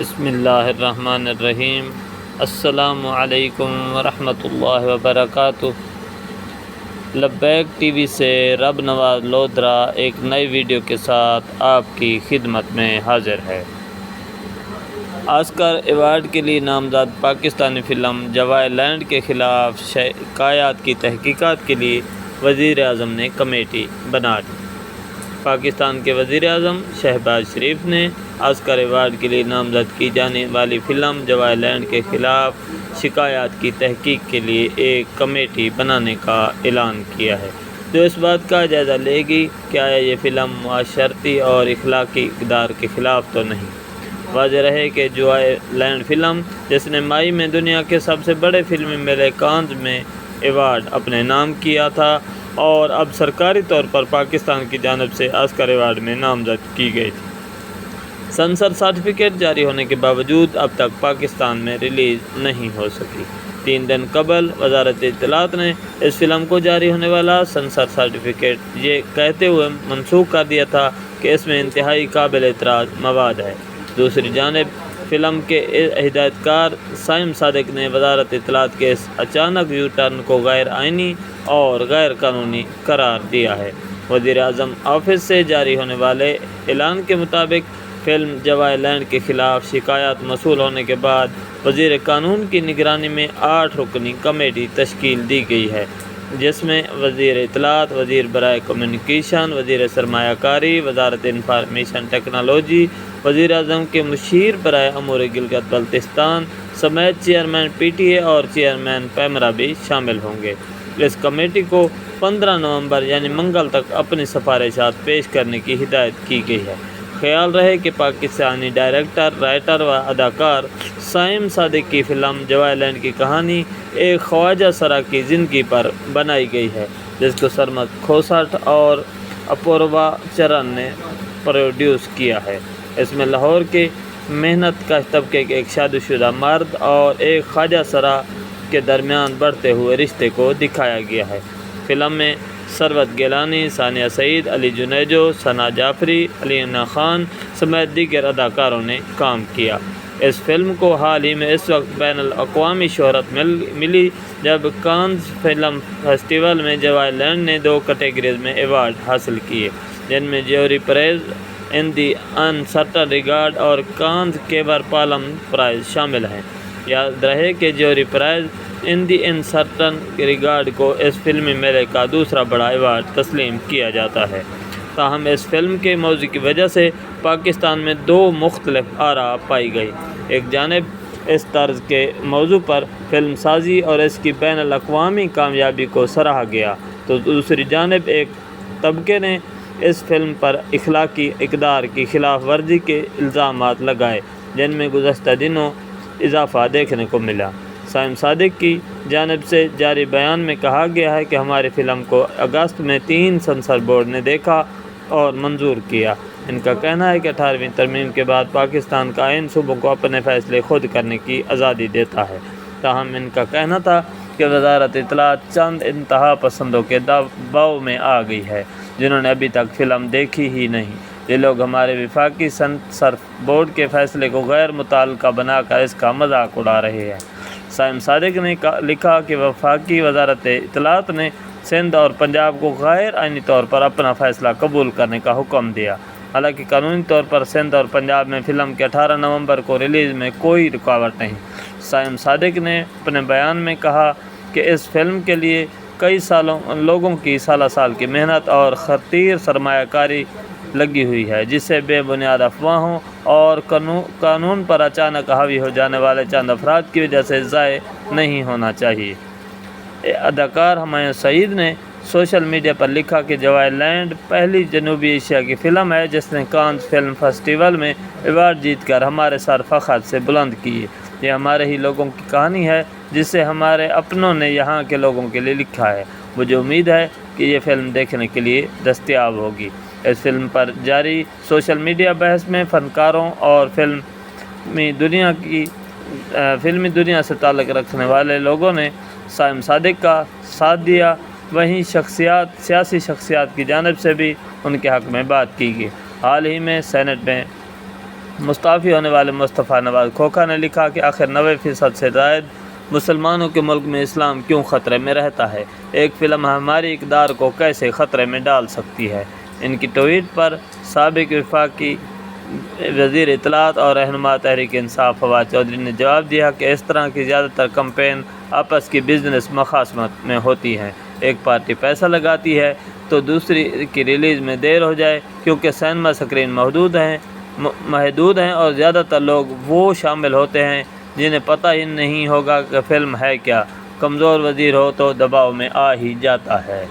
بسم اللہ الرحمن الرحیم۔ السلام علیکم ورحمۃ اللہ وبرکاتہ۔ لبیک ٹی وی سے رب نواز لودھرا ایک نئی ویڈیو کے ساتھ آپ کی خدمت میں حاضر ہے۔ آسکر ایوارڈ کے لیے نامزد پاکستانی فلم جوائے لینڈ کے خلاف شکایات کی تحقیقات کے لیے وزیر اعظم نے کمیٹی بنا دی۔ پاکستان کے وزیر اعظم شہباز شریف نے آسکر ایوارڈ کے لیے نامزد کی جانے والی فلم جوائے لینڈ کے خلاف شکایات کی تحقیق کے لیے ایک کمیٹی بنانے کا اعلان کیا ہے، جو اس بات کا جائزہ لے گی کہ آیا یہ فلم معاشرتی اور اخلاقی اقدار کے خلاف تو نہیں۔ واضح رہے کہ جوائے لینڈ فلم، جس نے مئی میں دنیا کے سب سے بڑے فلمی میلے کانز میں ایوارڈ اپنے نام کیا تھا اور اب سرکاری طور پر پاکستان کی جانب سے آسکر ایوارڈ میں نامزد کی گئی تھی، سنسر سرٹیفکیٹ جاری ہونے کے باوجود اب تک پاکستان میں ریلیز نہیں ہو سکی۔ 3 دن قبل وزارت اطلاعات نے اس فلم کو جاری ہونے والا سنسر سرٹیفکیٹ یہ کہتے ہوئے منسوخ کر دیا تھا کہ اس میں انتہائی قابل اعتراض مواد ہے۔ دوسری جانب فلم کے ہدایت کار سائم صادق نے وزارت اطلاعات کے اس اچانک یو ٹرن کو غیر آئینی اور غیر قانونی قرار دیا ہے۔ وزیر اعظم آفس سے جاری ہونے والے اعلان کے مطابق فلم جوائے لینڈ کے خلاف شکایات موصول ہونے کے بعد وزیر قانون کی نگرانی میں 8 رکنی کمیٹی تشکیل دی گئی ہے، جس میں وزیر اطلاعات، وزیر برائے کمیونیکیشن، وزیر سرمایہ کاری، وزارت انفارمیشن ٹیکنالوجی، وزیر اعظم کے مشیر برائے امور گلگت بلتستان سمیت چیئرمین پی ٹی اے اور چیئرمین پیمرا بھی شامل ہوں گے۔ اس کمیٹی کو 15 نومبر یعنی منگل تک اپنی سفارشات پیش کرنے کی ہدایت کی گئی ہے۔ خیال رہے کہ پاکستانی ڈائریکٹر، رائٹر و اداکار سائم صادق کی فلم جوائے لینڈ کی کہانی ایک خواجہ سرا کی زندگی پر بنائی گئی ہے، جس کو سرمد کھوسٹ اور اپوروا چرن نے پروڈیوس کیا ہے۔ اس میں لاہور کے محنت کش طبقے کے ایک شادی شدہ مرد اور ایک خواجہ سرا کے درمیان بڑھتے ہوئے رشتے کو دکھایا گیا ہے۔ فلم میں ثروت گیلانی، ثانیہ سعید، علی جنیجو، ثنا جعفری، علینا خان سمیت دیگر اداکاروں نے کام کیا۔ اس فلم کو حال ہی میں اس وقت بین الاقوامی شہرت ملی جب کانز فلم فیسٹیول میں جوائے لینڈ نے 2 کیٹیگریز میں ایوارڈ حاصل کیے، جن میں جیوری پرائز ان دی انسرٹن ریگارڈ اور کانز کیبر پالم پرائز شامل ہیں۔ یاد رہے کہ جیوری پرائز ان دی انسرٹن ریگارڈ کو اس فلمی میلے کا دوسرا بڑا ایوارڈ تسلیم کیا جاتا ہے۔ تاہم اس فلم کے موضوع کی وجہ سے پاکستان میں 2 مختلف آراء پائی گئی۔ ایک جانب اس طرز کے موضوع پر فلم سازی اور اس کی بین الاقوامی کامیابی کو سراہا گیا، تو دوسری جانب ایک طبقے نے اس فلم پر اخلاقی اقدار کی خلاف ورزی کے الزامات لگائے، جن میں گزشتہ دنوں اضافہ دیکھنے کو ملا۔ سائم صادق کی جانب سے جاری بیان میں کہا گیا ہے کہ ہماری فلم کو اگست میں 3 سنسر بورڈ نے دیکھا اور منظور کیا۔ ان کا کہنا ہے کہ 18ویں ترمیم کے بعد پاکستان کا آئین صوبوں کو اپنے فیصلے خود کرنے کی آزادی دیتا ہے۔ تاہم ان کا کہنا تھا کہ وزارت اطلاعات چند انتہا پسندوں کے دباؤ میں آ گئی ہے، جنہوں نے ابھی تک فلم دیکھی ہی نہیں۔ یہ لوگ ہمارے وفاقی سنسر بورڈ کے فیصلے کو غیر متعلقہ بنا کر اس کا مذاق اڑا رہے ہیں۔ سائم صادق نے لکھا کہ وفاقی وزارت اطلاعات نے سندھ اور پنجاب کو غیر آئینی طور پر اپنا فیصلہ قبول کرنے کا حکم دیا، حالانکہ قانونی طور پر سندھ اور پنجاب میں فلم کے 18 نومبر کو ریلیز میں کوئی رکاوٹ نہیں۔ سائم صادق نے اپنے بیان میں کہا کہ اس فلم کے لیے کئی لوگوں کی سال کی محنت اور خطیر سرمایہ کاری لگی ہوئی ہے، جسے بے بنیاد افواہوں اور قانون پر اچانک حاوی ہو جانے والے چند افراد کی وجہ سے ضائع نہیں ہونا چاہیے۔ اداکار ہمایوں سعید نے سوشل میڈیا پر لکھا کہ جوائے لینڈ پہلی جنوبی ایشیا کی فلم ہے جس نے کانز فلم فیسٹیول میں ایوارڈ جیت کر ہمارے سر فخر سے بلند کیے۔ یہ ہمارے ہی لوگوں کی کہانی ہے جسے ہمارے اپنوں نے یہاں کے لوگوں کے لیے لکھا ہے۔ مجھے امید ہے کہ یہ فلم دیکھنے کے لیے دستیاب ہوگی۔ اس فلم پر جاری سوشل میڈیا بحث میں فنکاروں اور فلمی دنیا سے تعلق رکھنے والے لوگوں نے سائم صادق کا ساتھ دیا، وہیں سیاسی شخصیات کی جانب سے بھی ان کے حق میں بات کی گئی۔ حال ہی میں سینٹ میں مستعفی ہونے والے مصطفیٰ نواز کھوکھا نے لکھا کہ آخر 90% سے زائد مسلمانوں کے ملک میں اسلام کیوں خطرے میں رہتا ہے؟ ایک فلم ہماری اقدار کو کیسے خطرے میں ڈال سکتی ہے؟ ان کی ٹویٹ پر سابق وفاقی وزیر اطلاعات اور رہنما تحریک انصاف فواد چودھری نے جواب دیا کہ اس طرح کی زیادہ تر کمپین آپس کی بزنس مخاصمت میں ہوتی ہیں۔ ایک پارٹی پیسہ لگاتی ہے تو دوسری کی ریلیز میں دیر ہو جائے، کیونکہ سینما اسکرین محدود ہیں اور زیادہ تر لوگ وہ شامل ہوتے ہیں جنہیں پتہ ہی نہیں ہوگا کہ فلم ہے کیا۔ کمزور وزیر ہو تو دباؤ میں آ ہی جاتا ہے۔